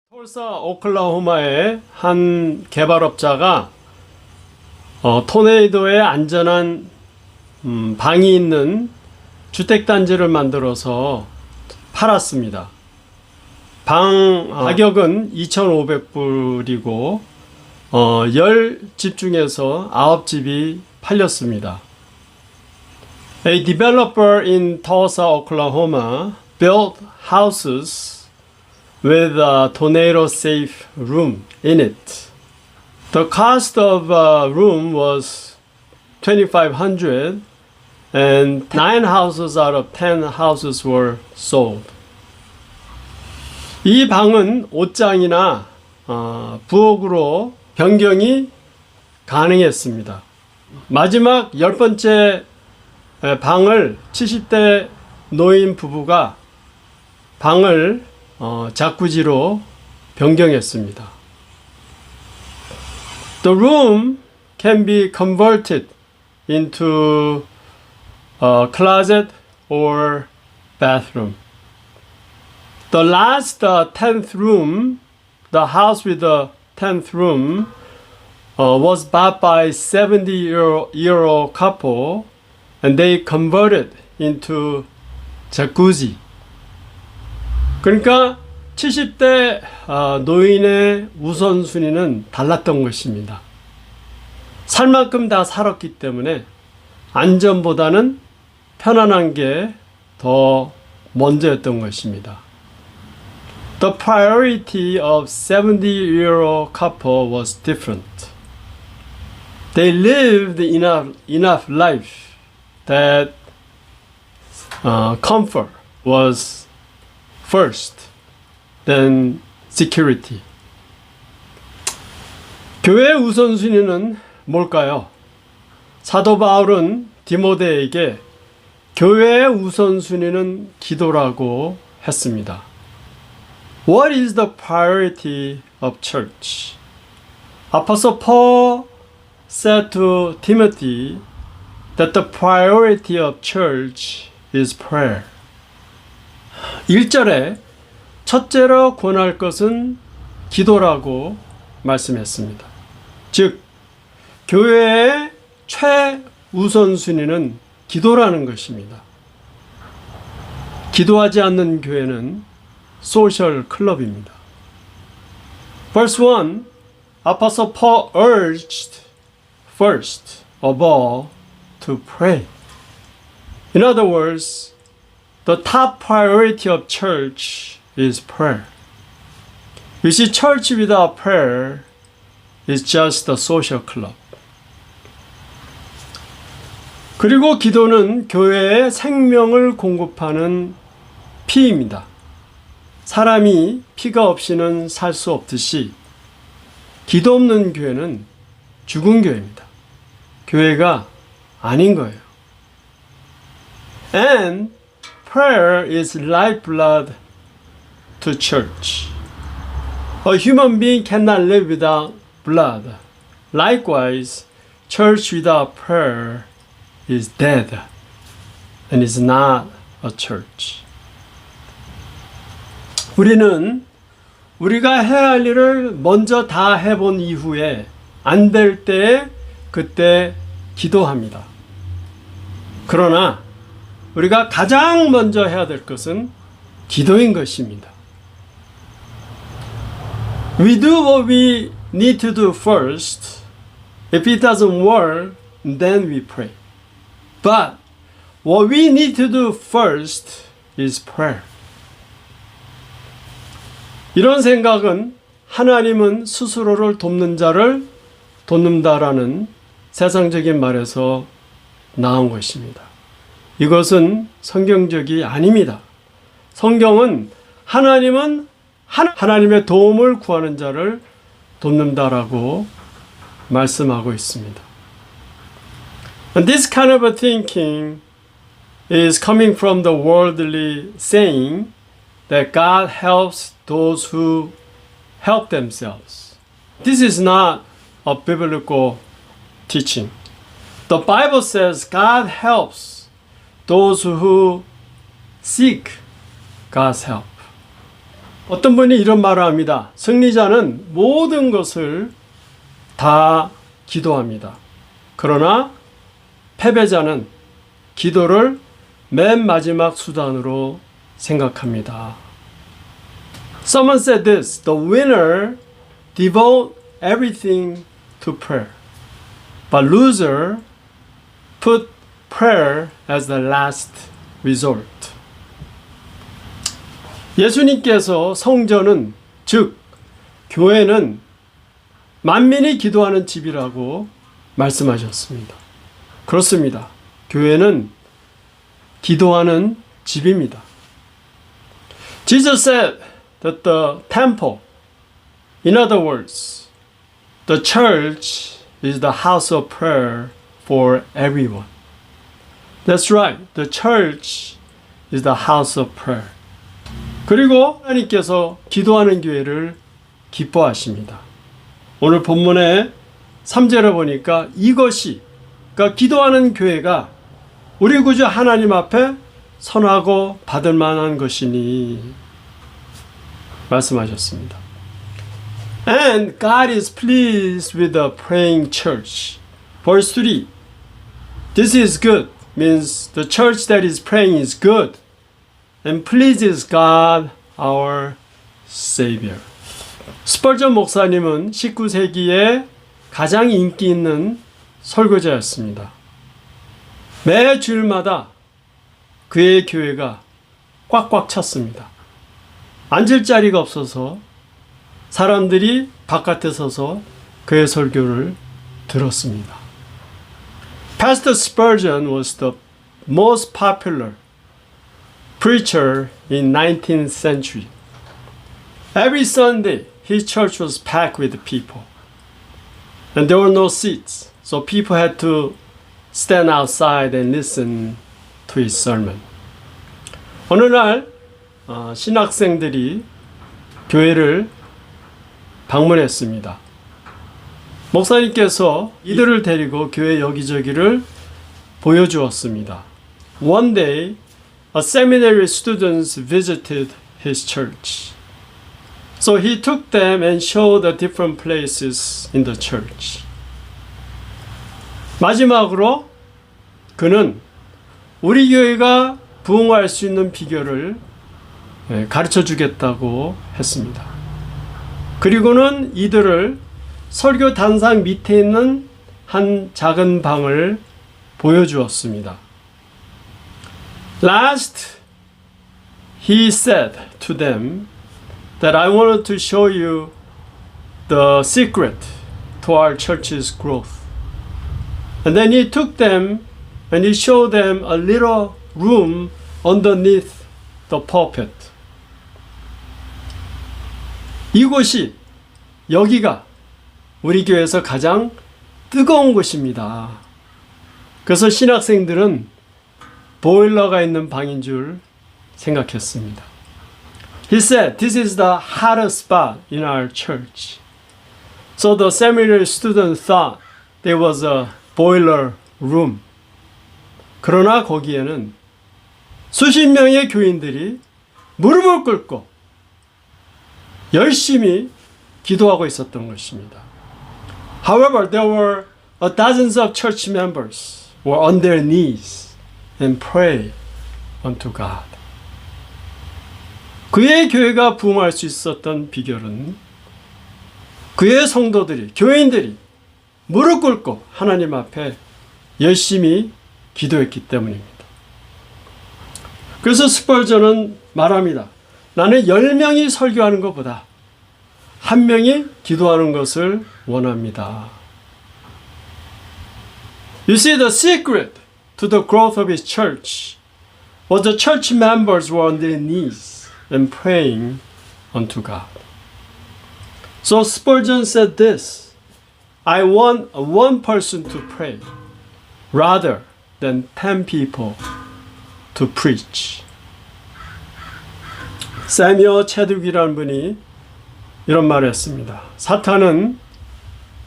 톨사, 오클라호마의 한 개발업자가 토네이도에 안전한 방이 있는 주택단지를 만들어서 팔았습니다. 방 가격은 2,500불이고 10집 중에서 9집이 팔렸습니다. A developer in Tulsa, Oklahoma built houses with a tornado-safe room in it. The cost of a room was $2,500 and 9 houses out of 10 houses were sold. 이 방은 옷장이나 부엌으로 변경이 가능했습니다. 마지막 10번째 방을 70대 노인 부부가 방을 자쿠지로 변경했습니다. The room can be converted into a closet or bathroom. The last 10th room, the house with the 10th room, was bought by a 70-year-old couple and they converted into jacuzzi. 그러니까 70대 노인의 우선순위는 달랐던 것입니다. 살 만큼 다 살았기 때문에 안전보다는 편안한 게 더 먼저였던 것입니다. The priority of 70-year-old couple was different. They lived enough life that comfort was first, then security. 교회의 우선순위는 뭘까요? 사도 바울은 디모데에게 교회의 우선순위는 기도라고 했습니다. What is the priority of church? Apostle Paul said to Timothy that the priority of church is prayer. 1절에 첫째로 권할 것은 기도라고 말씀했습니다. 즉, 교회의 최우선순위는 기도라는 것입니다. 기도하지 않는 교회는 소셜 클럽입니다. Verse 1, Apostle Paul urged first of all to pray. In other words, the top priority of church is prayer. You see, church without prayer is just a social club. 그리고 기도는 교회의 생명을 공급하는 피입니다. 사람이 피가 없이는 살 수 없듯이 기도 없는 교회는 죽은 교회입니다. 교회가 아닌 거예요. And prayer is lifeblood to church. A human being cannot live without blood. Likewise, church without prayer is dead and is not a church. 우리는 우리가 해야 할 일을 먼저 다 해본 이후에 안 될 때 그때 기도합니다. 그러나 우리가 가장 먼저 해야 될 것은 기도인 것입니다. We do what we need to do first. If it doesn't work, then we pray. But what we need to do first is prayer. 이런 생각은 하나님은 스스로를 돕는 자를 돕는다라는 세상적인 말에서 나온 것입니다. 이것은 성경적이 아닙니다. 성경은 하나님은 하나님의 도움을 구하는 자를 돕는다라고 말씀하고 있습니다. And this kind of a thinking is coming from the worldly saying that God helps those who help themselves. This is not a biblical teaching. The Bible says God helps those who seek God's help. 어떤 분이 이런 말을 합니다. 승리자는 모든 것을 다 기도합니다. 그러나 패배자는 기도를 맨 마지막 수단으로 생각합니다. Someone said this, the winner devote everything to prayer, but loser put prayer as the last resort. 예수님께서 성전은, 즉 교회는 만민이 기도하는 집이라고 말씀하셨습니다. 그렇습니다. 교회는 기도하는 집입니다. Jesus said that the temple, in other words, the church is the house of prayer for everyone. That's right. The church is the house of prayer. 그리고 하나님께서 기도하는 교회를 기뻐하십니다. 오늘 본문의 3절에 보니까 이것이, 그러니까 기도하는 교회가 우리 구주 하나님 앞에 선하고 받을 만한 것이니 말씀하셨습니다. And God is pleased with the praying church. Verse 3. This is good means the church that is praying is good and pleases God our Savior. 스펄전 목사님은 19세기에 가장 인기 있는 설교자였습니다. 매 주일마다 그의 교회가 꽉꽉 찼습니다. 앉을 자리가 없어서 사람들이 바깥에 서서 그의 설교를 들었습니다. Pastor Spurgeon was the most popular preacher in 19th century. Every Sunday, his church was packed with people. And there were no seats, so people had to stand outside and listen to his sermon. 어느 날 신학생들이 교회를 방문했습니다. 목사님께서 이들을 데리고 교회 여기저기를 보여주었습니다. One day, a seminary students visited his church. So he took them and showed the different places in the church. 마지막으로 그는 우리 교회가 부흥할 수 있는 비결을 가르쳐 주겠다고 했습니다. 그리고는 이들을 설교 단상 밑에 있는 한 작은 방을 보여주었습니다. Last, he said to them that I wanted to show you the secret to our church's growth. And then he took them and he showed them a little room underneath the pulpit. 이곳이, 여기가 우리 교회에서 가장 뜨거운 곳입니다. 그래서 신학생들은 보일러가 있는 방인 줄 생각했습니다. He said, this is the hottest spot in our church. So the seminary student thought there was a boiler room. 그러나 거기에는 수십 명의 교인들이 무릎을 꿇고 열심히 기도하고 있었던 것입니다. However, there were dozens of church members were on their knees and pray unto God. 그의 교회가 부흥할 수 있었던 비결은 그의 성도들이, 교인들이 무릎 꿇고 하나님 앞에 열심히 기도했기 때문입니다. 그래서 스펄전은 말합니다. 나는 10명이 설교하는 것보다 1명이 기도하는 것을 원합니다. You see, the secret to the growth of his church was the church members were on their knees and praying unto God. So Spurgeon said this, I want one person to pray rather than 10 people to preach. 세미어 체드기라는 분이 이런 말을 했습니다. 사탄은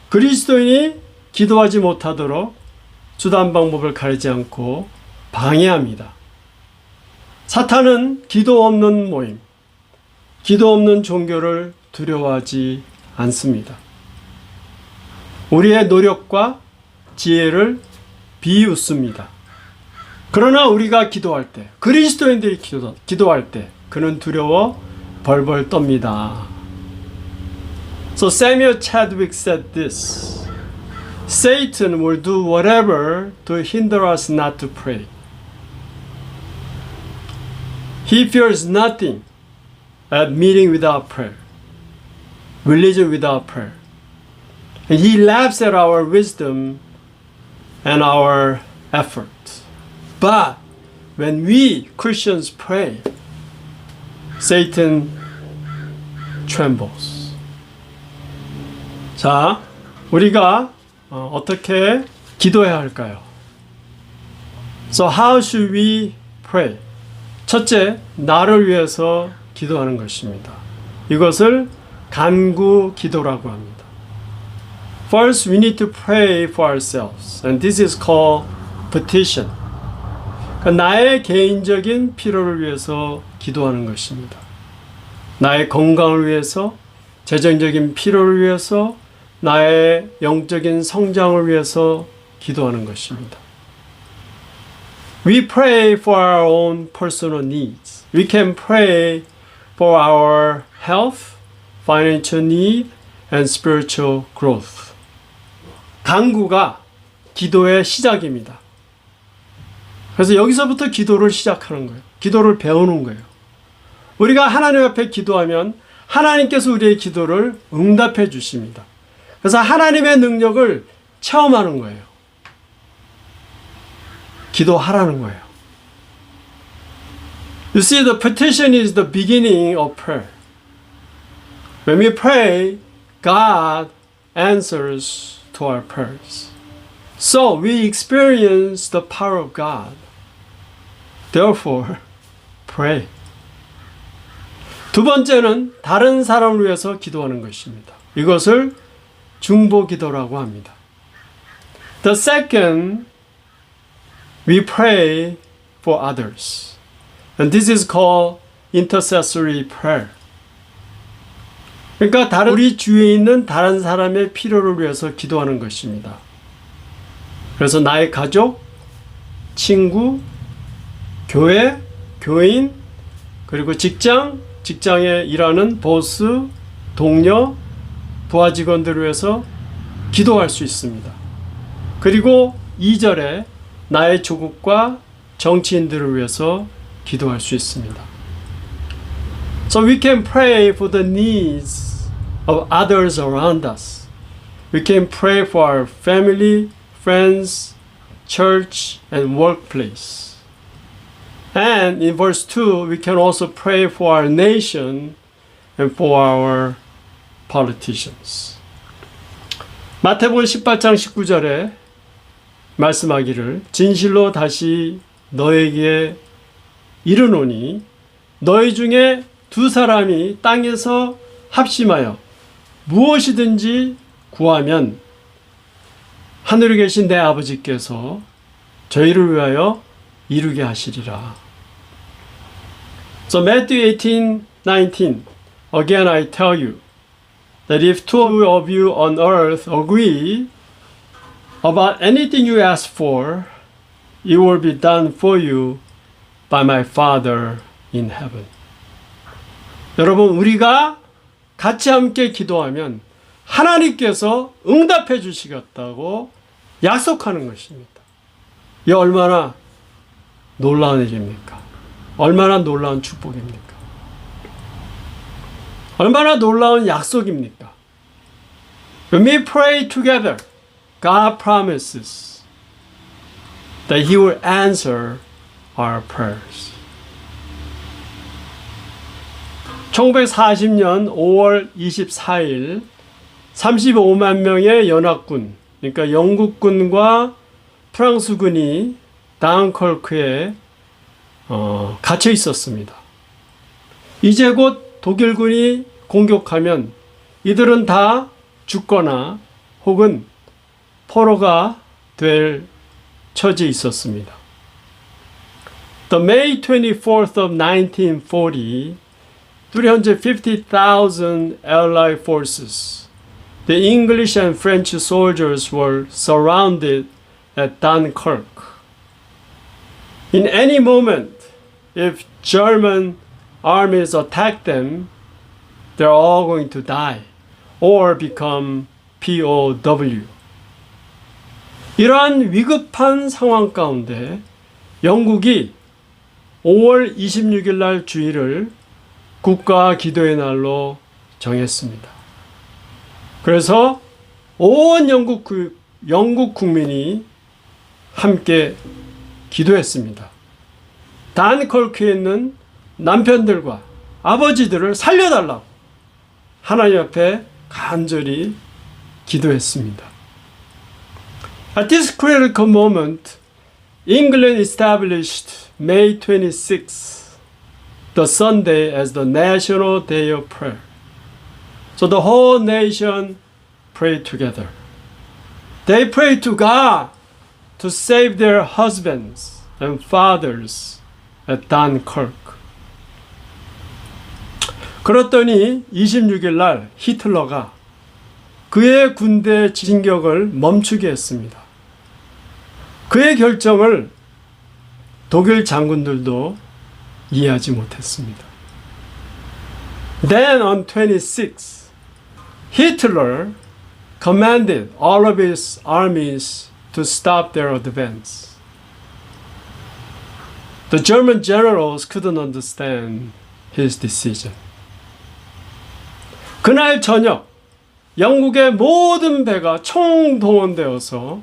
그리스도인이 기도하지 못하도록 수단 방법을 가리지 않고 방해합니다. 사탄은 기도 없는 모임, 기도 없는 종교를 두려워하지 않습니다. 우리의 노력과 지혜를 비웃습니다. 그러나 우리가 기도할 때, 그리스도인들이 기도할 때 그는 두려워 벌벌 떱니다. So Samuel Chadwick said this: Satan will do whatever to hinder us not to pray. He fears nothing at meeting without prayer, religion without prayer. And he laughs at our wisdom and our effort. But when we Christians pray, Satan trembles. 자, 우리가 어떻게 기도해야 할까요? So how should we pray? 첫째, 나를 위해서 기도하는 것입니다. 이것을 간구 기도라고 합니다. First, we need to pray for ourselves, and this is called petition. 나의 개인적인 필요를 위해서 기도하는 것입니다. 나의 건강을 위해서, 재정적인 필요를 위해서, 나의 영적인 성장을 위해서 기도하는 것입니다. We pray for our own personal needs. We can pray for our health, financial need, and spiritual growth. 간구가 기도의 시작입니다. 그래서 여기서부터 기도를 시작하는 거예요. 기도를 배우는 거예요. 우리가 하나님 앞에 기도하면 하나님께서 우리의 기도를 응답해 주십니다. 그래서 하나님의 능력을 체험하는 거예요. 기도하라는 거예요. You see, the petition is the beginning of prayer. When we pray, God answers to our prayers. So we experience the power of God. Therefore, pray. 두 번째는 다른 사람을 위해서 기도하는 것입니다. 이것을 중보 기도라고 합니다. The second, we pray for others. And this is called intercessory prayer. 그러니까 우리 주위에 있는 다른 사람의 필요를 위해서 기도하는 것입니다. 그래서 나의 가족, 친구, 교회, 교인, 그리고 직장에 일하는 보스, 동료, 부하 직원들을 위해서 기도할 수 있습니다. 그리고 2절에 나의 조국과 정치인들을 위해서 기도할 수 있습니다. So we can pray for the needs of others around us. We can pray for our family, friends, church, and workplace. And in verse 2, we can also pray for our nation and for our politicians. 마태복음 18장 19절에 말씀하기를 진실로 다시 너에게 이르노니 너희 중에 두 사람이 땅에서 합심하여 무엇이든지 구하면 하늘에 계신 내 아버지께서 저희를 위하여 이루게 하시리라. So Matthew 18:19 Again I tell you that if two of you on earth agree about anything you ask for, it will be done for you by my Father in heaven. 여러분, 우리가 같이 함께 기도하면 하나님께서 응답해 주시겠다고 약속하는 것입니다. 이 얼마나 놀라운 일입니까? 얼마나 놀라운 축복입니까? 얼마나 놀라운 약속입니까? When we pray together, God promises that He will answer our prayers. 1940년 5월 24일 35만 명의 연합군, 그러니까 영국군과 프랑스군이 다운컬크에 갇혀 있었습니다. 이제 곧 독일군이 공격하면 이들은 다 죽거나 혹은 포로가 될 처지에 있었습니다. The May 24th of 1940, 350,000 Allied forces. The English and French soldiers were surrounded at Dunkirk. In any moment, if German armies attack them, they're all going to die or become POW. 이러한 위급한 상황 가운데 영국이 5월 26일 날 주일을 국가 기도의 날로 정했습니다. 그래서 온 영국 국민이 함께 기도했습니다. 단컬크에 있는 남편들과 아버지들을 살려달라고 하나님 앞에 간절히 기도했습니다. At this critical moment, England established May 26th, the Sunday, as the National Day of Prayer. So the whole nation prayed together. They prayed to God to save their husbands and fathers at Dunkirk. 그랬더니 26일 날 히틀러가 그의 군대 진격을 멈추게 했습니다. 그의 결정을 독일 장군들도 이해하지 못했습니다. Then on 26th, Hitler commanded all of his armies to stop their advance. The German generals couldn't understand his decision. 그날 저녁 영국의 모든 배가 총동원되어서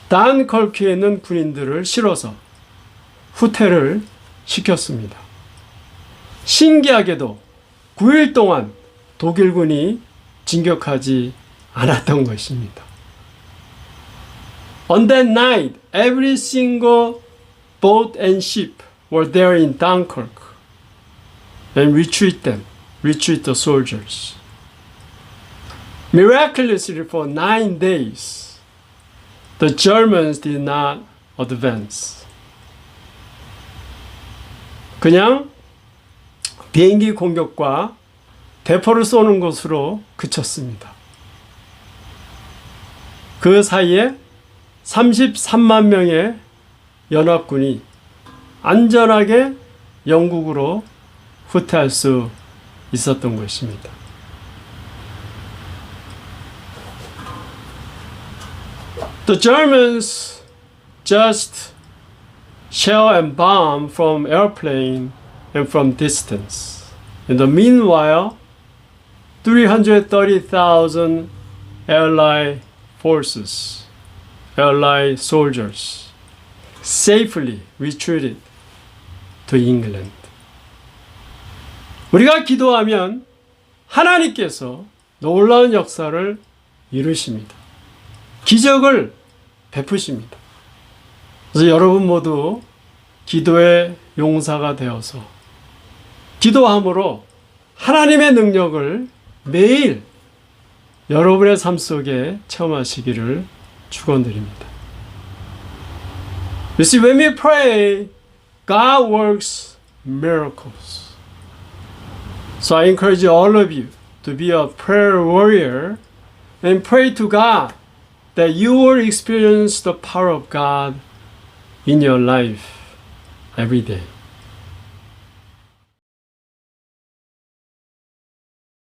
단컬크에 있는 군인들을 실어서 후퇴를 시켰습니다. 신기하게도 9일 동안 독일군이 진격하지 않았던 것입니다. On that night, every single boat and ship were there in Dunkirk and retreat the soldiers. Miraculously, for 9 days, the Germans did not advance. 그냥 비행기 공격과 대포를 쏘는 것으로 그쳤습니다. 그 사이에 33만 명의 연합군이 안전하게 영국으로 후퇴할 수 있었던 것입니다. The Germans just shell and bomb from airplane and from distance. In the meanwhile, 330,000 Allied forces, Allied soldiers, safely retreated to England. 우리가 기도하면 하나님께서 놀라운 역사를 이루십니다. 기적을 베푸십니다. 그래서 여러분 모두 기도의 용사가 되어서 기도함으로 하나님의 능력을 매일 여러분의 삶 속에 체험하시기를 축원드립니다. You see, when we pray, God works miracles. So I encourage all of you to be a prayer warrior and pray to God that you will experience the power of God in your life every day.